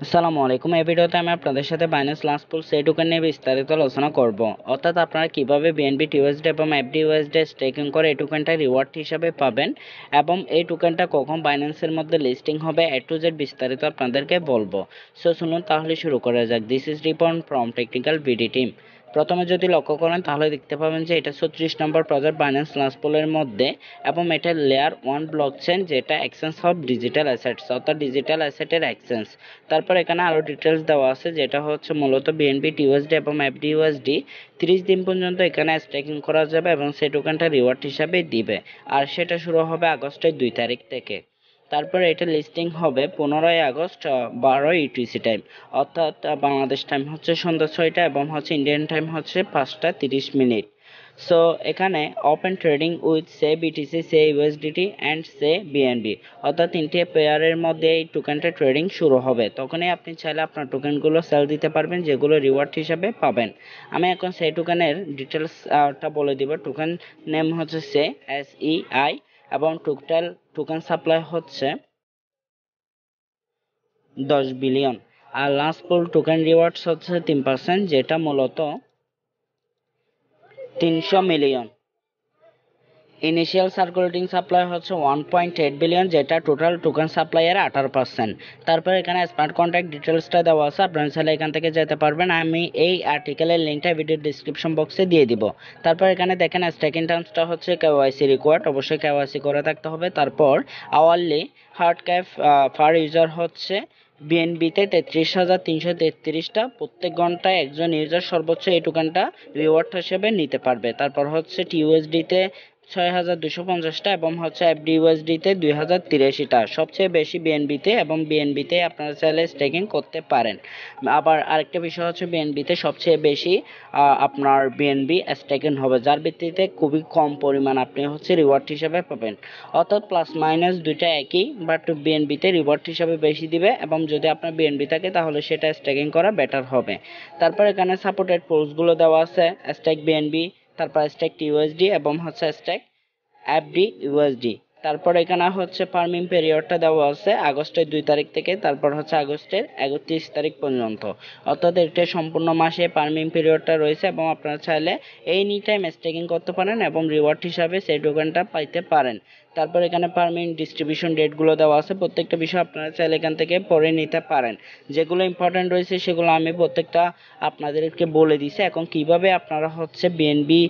আসসালামু আলাইকুম। এই ভিডিওতে আমি আপনাদের সাথে বাইন্যান্স লাঞ্চপুল সেই টোকেন নিয়ে বিস্তারিত আলোচনা করব। অর্থাৎ আপনারা কিভাবে বিএনবি টিউএসডি এবং এফডিউএসডি স্টেকিং করে এই টোকেনটা রিওয়ার্ড হিসাবে পাবেন এবং এই টোকেনটা কখন বাইন্যান্সের মধ্যে লিস্টিং হবে এ টু জেড বিস্তারিত আপনাদেরকে বলবো। সো শুনুন, তাহলে শুরু করা যাক। This is report from technical BD team. প্রথমে যদি লক্ষ্য করেন তাহলে দেখতে পাবেন যে এটা 36 নম্বর প্রজেক্ট বাইন্যান্স লাঞ্চপুলের মধ্যে এবং এটা লেয়ার 1 ব্লকচেন, যেটা এক্সচেঞ্জ অফ ডিজিটাল অ্যাসেটস, অর্থাৎ ডিজিটাল অ্যাসেটের এক্সচেঞ্জ। তারপর এখানে আরও ডিটেলস দেওয়া আছে, যেটা হচ্ছে মূলত বিএনবি টিউএসডি এবং এফডিউএসডি 30 দিন পর্যন্ত এখানে স্টেকিং করা যাবে এবং সেই টোকেনটা রিওয়ার্ড হিসাবে দিবে। আর সেটা শুরু হবে আগস্টের 2 তারিখ থেকে। তারপরে এটা লিস্টিং হবে 15 আগস্ট 12 ইউটিসি টাইম, অর্থাৎ বাংলাদেশ টাইম হচ্ছে সন্ধ্যা 6টা এবং হচ্ছে ইন্ডিয়ান টাইম হচ্ছে 5টা 30 মিনিট। সো এখানে open trading with say BTC, say USDT and say BNB, অর্থাৎ 3টে পেয়ারের মধ্যে এই টোকেনটা ট্রেডিং শুরু হবে। তখনই আপনি চাইলে আপনার টোকেনগুলো সেল দিতে পারবেন, যেগুলো রিওয়ার্ড হিসাবে পাবেন। আমি এখন সেই টোকেনের ডিটেলসটা বলে দিব। টোকেন নেম হচ্ছে সে SEI এবং টোটাল টোকেন সাপ্লাই হচ্ছে 10 বিলিয়ন। আর লাস্ট পুল টোকেন রিওয়ার্ডস হচ্ছে 3%, যেটা মূলত 300 মিলিয়ন। ইনিশিয়াল সার্কুলেটিং সাপ্লাই হচ্ছে 1.8 বিলিয়ন, যেটা টোটাল টোকেন সাপ্লাইয়ের 18%। তারপর এখানে স্মার্ট কন্ট্রাক্ট ডিটেলসটা দেওয়া আছে, আপনারা চাইলে এখান থেকে যেতে পারবেন। আমি এই আর্টিকেলের লিঙ্কটা ভিডিও ডিসক্রিপশন বক্সে দিয়ে দিব। তারপর এখানে দেখেন স্টেকিং টার্মসটা হচ্ছে KYC রিকোয়ার্ড, অবশ্যই KYC করে থাকতে হবে। তারপর আওয়ারলি হার্ড ক্যাপ পার ইউজার হচ্ছে বিএনবিতে 33,333টা। প্রত্যেক ঘন্টায় একজন ইউজার সর্বোচ্চ এই টোকেনটা রিওয়ার্ড হিসেবে নিতে পারবে। তারপর হচ্ছে টিউএসডিতে 6,250টা এবং হচ্ছে এফডিউএসডিতে 2,083টা, সবচেয়ে বেশি বিএনবিতে, এবং বিএনবিতে আপনারা চাইলে স্টেকিং করতে পারেন। আবার আরেকটা বিষয় হচ্ছে বিএনবিতে সবচেয়ে বেশি আপনার বিএনবি স্টেকিং হবে, যার ভিত্তিতে খুবই কম পরিমাণ আপনি হচ্ছে রিওয়ার্ড হিসাবে পাবেন। অর্থাৎ প্লাস মাইনাস দুইটা একই, বাট বিএনবিতে রিওয়ার্ড হিসাবে বেশি দিবে, এবং যদি আপনার বিএনবি থাকে তাহলে সেটা স্টেকিং করা বেটার হবে। তারপর এখানে সাপোর্টেড পোলসগুলো দেওয়া আছে, স্টেক বিএনবি, তারপর স্টেক টিউএসডি এবং হচ্ছে স্টেক এফডিউএসডি। তারপর এখানে হচ্ছে ফার্মিং পিরিয়ডটা দেওয়া আছে আগস্টের 2 তারিখ থেকে, তারপর হচ্ছে আগস্টের 31 তারিখ পর্যন্ত, অর্থাৎ এটা সম্পূর্ণ মাসে ফার্মিং পিরিয়ডটা রয়েছে এবং আপনারা চাইলে এনি টাইম স্টেকিং করতে পারেন এবং রিওয়ার্ড হিসাবে সেই টোকেনটা পাইতে পারেন। তারপর এখানে পারমিট ডিস্ট্রিবিউশন ডেটগুলো দেওয়া আছে, প্রত্যেকটা বিষয় আপনারা চাইলে এখান থেকে পড়ে নিতে পারেন। যেগুলো ইম্পর্টেন্ট রয়েছে সেগুলো আমি প্রত্যেকটা আপনাদেরকে বলে দিছি। এখন কিভাবে আপনারা হচ্ছে বিএনবি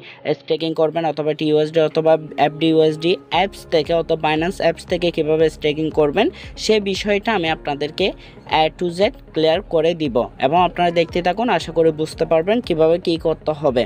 স্টেকিং করবেন অথবা টিউএসডি অথবা এফডিউএসডি অ্যাপস থেকে অথবা বাইন্যান্স অ্যাপস থেকে কিভাবে স্টেকিং করবেন সে বিষয়টা আমি আপনাদেরকে A to Z ক্লিয়ার করে দিব, এবং আপনারা দেখতে থাকুন, আশা করি বুঝতে পারবেন কিভাবে কি করতে হবে।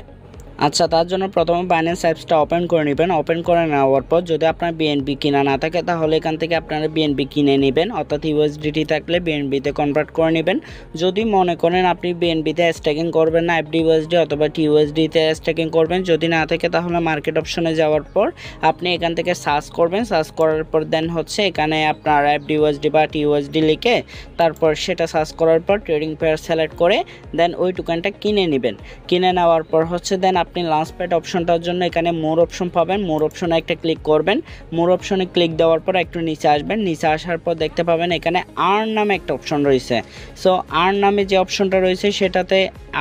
আচ্ছা, তার জন্য প্রথমে বাইন্যান্স অ্যাপসটা ওপেন করে নেবেন। ওপেন করে নেওয়ার পর যদি আপনার বিএনবি কিনা না থাকে তাহলে এখান থেকে আপনারা বিএনবি কিনে নেবেন, অর্থাৎ ইউএসডিটি থাকলে বিএনবিতে কনভার্ট করে নেবেন। যদি মনে করেন আপনি বিএনবিতে স্টেকিং করবেন না, এফডিউএসডি অথবা টিউএসডিতে স্টেকিং করবেন, যদি না থাকে তাহলে মার্কেট অপশনে যাওয়ার পর আপনি এখান থেকে সার্চ করবেন। সার্চ করার পর দেন হচ্ছে এখানে আপনার এফডিউএসডি বা টিউএসডি লিখে তারপর সেটা সার্চ করার পর ট্রেডিং পেয়ার সিলেক্ট করে দেন ওই টোকেনটা কিনে নেবেন। কিনে নেওয়ার পর হচ্ছে দেন আপনি লাঞ্চপ্যাড অপশনটার জন্য এখানে মোর অপশন পাবেন, মোর অপশনে একটা ক্লিক করবেন। মোর অপশনে ক্লিক দেওয়ার পর একটু নিচে আসবেন, নিচে আসার পর দেখতে পাবেন এখানে আর্ন নামে একটা অপশন রয়েছে। সো আর্ন নামে যে অপশনটা রয়েছে সেটাতে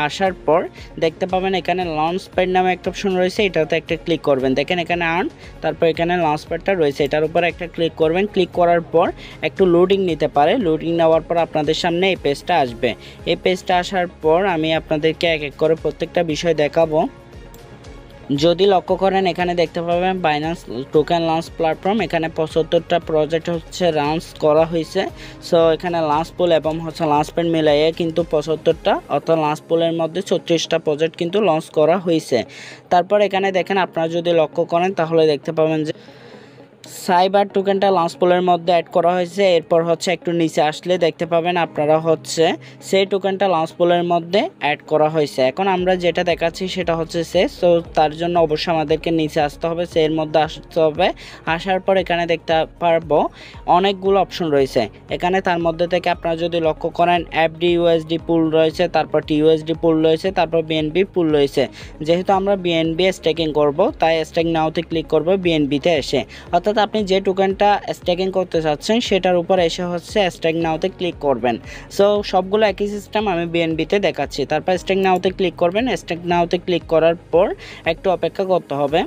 আসার পর দেখতে পাবেন এখানে লাঞ্চপ্যাড নামে একটা অপশন রয়েছে, এটাতে একটা ক্লিক করবেন। দেখেন এখানে আর্ন, তারপর এখানে লাঞ্চপ্যাডটা রয়েছে, এটার উপর একটা ক্লিক করবেন। ক্লিক করার পর একটু লোডিং নিতে পারে, লোডিং নেওয়ার পর আপনাদের সামনে এই পেজটা আসবে। এই পেজটা আসার পর আমি আপনাদেরকে এক এক করে প্রত্যেকটা বিষয় দেখাবো। যদি লক্ষ্য করেন এখানে দেখতে পাবেন বাইন্যান্স টোকেন লঞ্চ প্ল্যাটফর্ম, এখানে 75টা প্রজেক্ট হচ্ছে লঞ্চ করা হয়েছে। সো এখানে লঞ্চ পুল এবং হচ্ছে লঞ্চ প্যাড মিলাইয়ে কিন্তু 75টা, অর্থাৎ লঞ্চ পুলের মধ্যে 36টা প্রজেক্ট কিন্তু লঞ্চ করা হয়েছে। তারপর এখানে দেখেন আপনারা যদি লক্ষ্য করেন তাহলে দেখতে পাবেন যে সাইবার টোকেনটা লঞ্চ পুলের মধ্যে অ্যাড করা হয়েছে। এরপর হচ্ছে একটু নিচে আসলে দেখতে পাবেন আপনারা হচ্ছে সেই টোকেনটা লঞ্চ পুলের মধ্যে অ্যাড করা হয়েছে। এখন আমরা যেটা দেখাচ্ছি সেটা হচ্ছে সে, সো তার জন্য অবশ্যই আমাদেরকে নিচে আসতে হবে, এর মধ্যে আসতে হবে। আসার পর এখানে দেখতে পারবো অনেকগুলো অপশন রয়েছে এখানে, তার মধ্যে থেকে আপনারা যদি লক্ষ্য করেন এফডিউএসডি পুল রয়েছে, তারপর টিউএসডি পুল রয়েছে, তারপর বিএনবি পুল রয়েছে। যেহেতু আমরা বিএনবি স্টেকিং করব তাই স্টেক নাওতে ক্লিক করব বিএনবিতে এসে, অর্থাৎ অর্থাৎ আপনি যে টোকেনটা স্টেকিং করতে চাচ্ছেন সেটার উপর এসে হচ্ছে স্টেক নাওতে ক্লিক করবেন। সো সবগুলো একই সিস্টেম আমি বিএনবিতে দেখাচ্ছি। তারপর স্টেক নাওতে ক্লিক করবেন। স্টেক নাওতে ক্লিক করার পর একটু অপেক্ষা করতে হবে।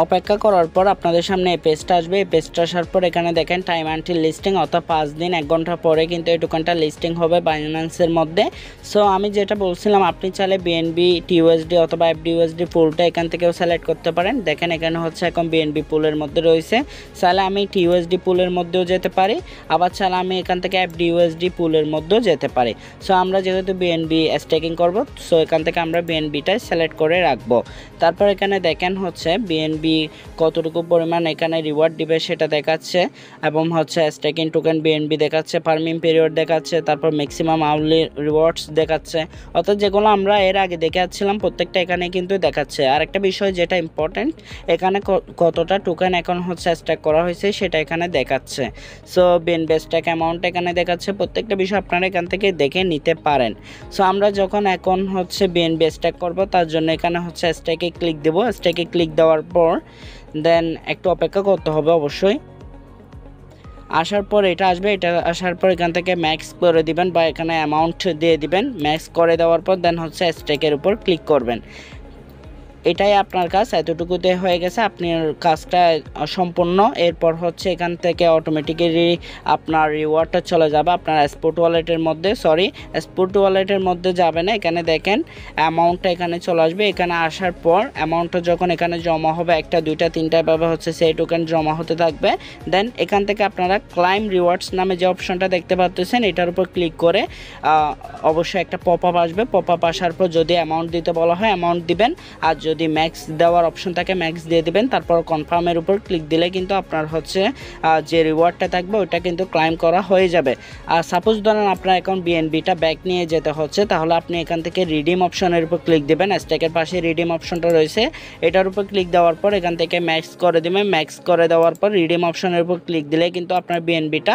অপেক্ষা করার পর আপনাদের সামনে এই পেজটা আসবে। এই পেজটা আসার পর এখানে দেখেন টাইম আনটিল লিস্টিং, অর্থাৎ 5 দিন 1 ঘন্টা পরে কিন্তু এই টোকেনটা লিস্টিং হবে বাইন্যান্সের মধ্যে। সো আমি যেটা বলছিলাম, আপনি চাইলে বিএনবি, টিউএসডি অথবা এফডিউএসডি পুলটা এখান থেকেও সিলেক্ট করতে পারেন। দেখেন এখানে হচ্ছে এখন বিএনবি পুলের মধ্যে রয়েছে। চাইলে আমি টিউএসডি পুলের মধ্যেও যেতে পারি, আবার চাইলে আমি এখান থেকে এফডিউএসডি পুলের মধ্যেও যেতে পারি। সো আমরা যেহেতু বিএনবি স্টেকিং করব, সো এখান থেকে আমরা বিএনবিটাই সিলেক্ট করে রাখবো। তারপর এখানে দেখেন হচ্ছে বিএনবি কতটুকু পরিমাণ এখানে রিওয়ার্ড দিবে সেটা দেখাচ্ছে, এবং হচ্ছে স্টেকিং টোকেন বিএনবি দেখাচ্ছে, ফার্মিং পিরিয়ড দেখাচ্ছে, তারপর ম্যাক্সিমাম আউটলি রিওয়ার্ডস দেখাচ্ছে। অর্থাৎ যেগুলো আমরা এর আগে দেখাচ্ছিলাম প্রত্যেকটা এখানে কিন্তু দেখাচ্ছে। আর একটা বিষয় যেটা ইম্পর্টেন্ট, এখানে কতটা টোকেন এখন হচ্ছে স্টেক করা হয়েছে সেটা এখানে দেখাচ্ছে। সো বিএনবি স্টেক অ্যামাউন্ট এখানে দেখাচ্ছে। প্রত্যেকটা বিষয় আপনারা এখান থেকে দেখে নিতে পারেন। সো আমরা যখন এখন হচ্ছে বিএনবি স্টেক করব, তার জন্য এখানে হচ্ছে স্টেকে ক্লিক দেব। স্টেকে ক্লিক দেওয়ার পর দেন একটু অপেক্ষা করতে হবে অবশ্যই। আসার পর এটা আসবে। এটা আসার পর এখান থেকে ম্যাক্স করে দিবেন বা এখানে অ্যামাউন্ট দিয়ে দিবেন। ম্যাক্স করে দেওয়ার পর দেন হচ্ছে স্টেকের উপর ক্লিক করবেন। এটাই আপনার কাজ, এতটুকুতে হয়ে গেছে আপনার কাজটা সম্পূর্ণ। এরপর হচ্ছে এখান থেকে অটোমেটিক্যালি আপনার রিওয়ার্ডটা চলে যাবে আপনার স্পট ওয়ালেটের মধ্যে। স্পট ওয়ালেটের মধ্যে যাবে না, এখানে দেখেন অ্যামাউন্টটা এখানে চলে আসবে। এখানে আসার পর অ্যামাউন্টটা যখন এখানে জমা হবে, 1, 2, 3 ভাবে হচ্ছে সেই টোকেন জমা হতে থাকবে। দেন এখান থেকে আপনারা ক্লাইম রিওয়ার্ডস নামে যে অপশনটা দেখতে পাচ্ছেন, এটার উপর ক্লিক করে অবশ্যই একটা পপ আপ আসবে। পপ আপ আসার পর যদি অ্যামাউন্ট দিতে বলা হয় অ্যামাউন্ট দিবেন, আর যদি ম্যাক্স দেওয়ার অপশন থাকে ম্যাক্স দিয়ে দিবেন। তারপর কনফার্মের উপর ক্লিক দিলে কিন্তু আপনার হচ্ছে যে রিওয়ার্ডটা থাকবে ওইটা কিন্তু ক্লাইম করা হয়ে যাবে। আর সাপোজ ধরেন আপনার এখন বিএনবিটা ব্যাক নিয়ে যেতে হচ্ছে, তাহলে আপনি এখান থেকে রিডিম অপশনের উপর ক্লিক দিবেন। স্টেকের পাশে রিডিম অপশনটা রয়েছে, এটার উপর ক্লিক দেওয়ার পর এখান থেকে ম্যাক্স করে দিবেন। ম্যাক্স করে দেওয়ার পর রিডিম অপশনের উপর ক্লিক দিলে কিন্তু আপনার বিএনবিটা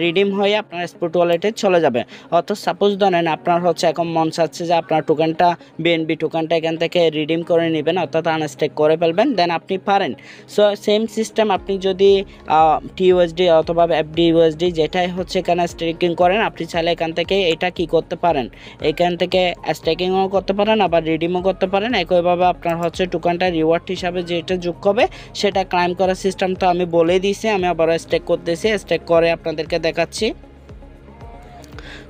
রিডিম হয়ে আপনার স্পট ওয়ালেটে চলে যাবে। অর্থাৎ সাপোজ ধরেন আপনার হচ্ছে এখন মন চাচ্ছে যে আপনার টোকেনটা বিএনবি টোকেনটা এখান থেকে রিডিম করে নেবেন, অর্থাৎ আনস্টেক করে ফেলবেন, দেন আপনি পারেন। সো সেম সিস্টেম আপনি যদি টিউএসডি অথবা এফডিউএসডি যেটাই হচ্ছে এখানে স্টেকিং করেন, আপনি চাইলে এখান থেকে এটা কি করতে পারেন, এখান থেকে স্টেকিংও করতে পারেন আবার রিডিমও করতে পারেন। একইভাবে আপনার হচ্ছে টোকেনটা রিওয়ার্ড হিসাবে যেটা যোগ হবে সেটা ক্লাইম করার সিস্টেম তো আমি বলে দিয়েছি। আমি আবার স্টেক করতেছি, স্টেক করে আপনাদেরকে দেখাচ্ছি।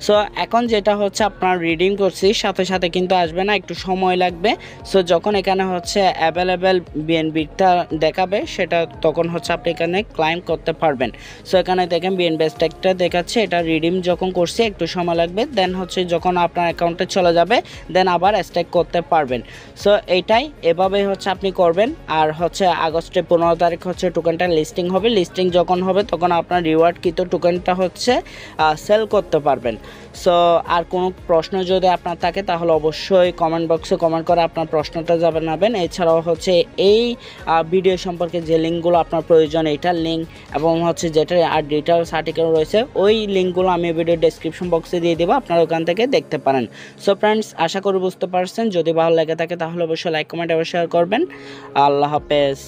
সো এখন যেটা হচ্ছে আপনার রিডিং করছি সাথে সাথে কিন্তু আসবে না, একটু সময় লাগবে। সো যখন এখানে হচ্ছে অ্যাভেলেবেল বিএনবিটা দেখাবে সেটা তখন হচ্ছে আপনি এখানে ক্লাইম করতে পারবেন। সো এখানে দেখেন বিএনবি স্ট্যাকটা দেখাচ্ছে, এটা রিডিম যখন করছি একটু সময় লাগবে, দেন হচ্ছে যখন আপনার অ্যাকাউন্টে চলে যাবে দেন আবার স্ট্যাক করতে পারবেন। সো এইটাই এভাবেই হচ্ছে আপনি করবেন। আর হচ্ছে আগস্টের 15 তারিখ হচ্ছে টোকেনটা লিস্টিং হবে। লিস্টিং যখন হবে তখন আপনার রিওয়ার্ড কিন্তু টোকেনটা হচ্ছে সেল করতে পারবেন। সো আর কোনো প্রশ্ন যদি আপনার থাকে তাহলে অবশ্যই কমেন্ট বক্সে কমেন্ট করে আপনার প্রশ্নটা জানাবেন। এছাড়াও হচ্ছে এই ভিডিও সম্পর্কে যে লিঙ্কগুলো আপনার প্রয়োজন, এটার লিঙ্ক এবং হচ্ছে যেটা আর ডিটেলস আর্টিকেল রয়েছে ওই লিঙ্কগুলো আমি ভিডিও ডেসক্রিপশন বক্সে দিয়ে দেবো, আপনারা ওখান থেকে দেখতে পারেন। সো ফ্রেন্ডস, আশা করি বুঝতে পারছেন। যদি ভালো লেগে থাকে তাহলে অবশ্যই লাইক কমেন্ট এবং শেয়ার করবেন। আল্লাহ হাফেজ।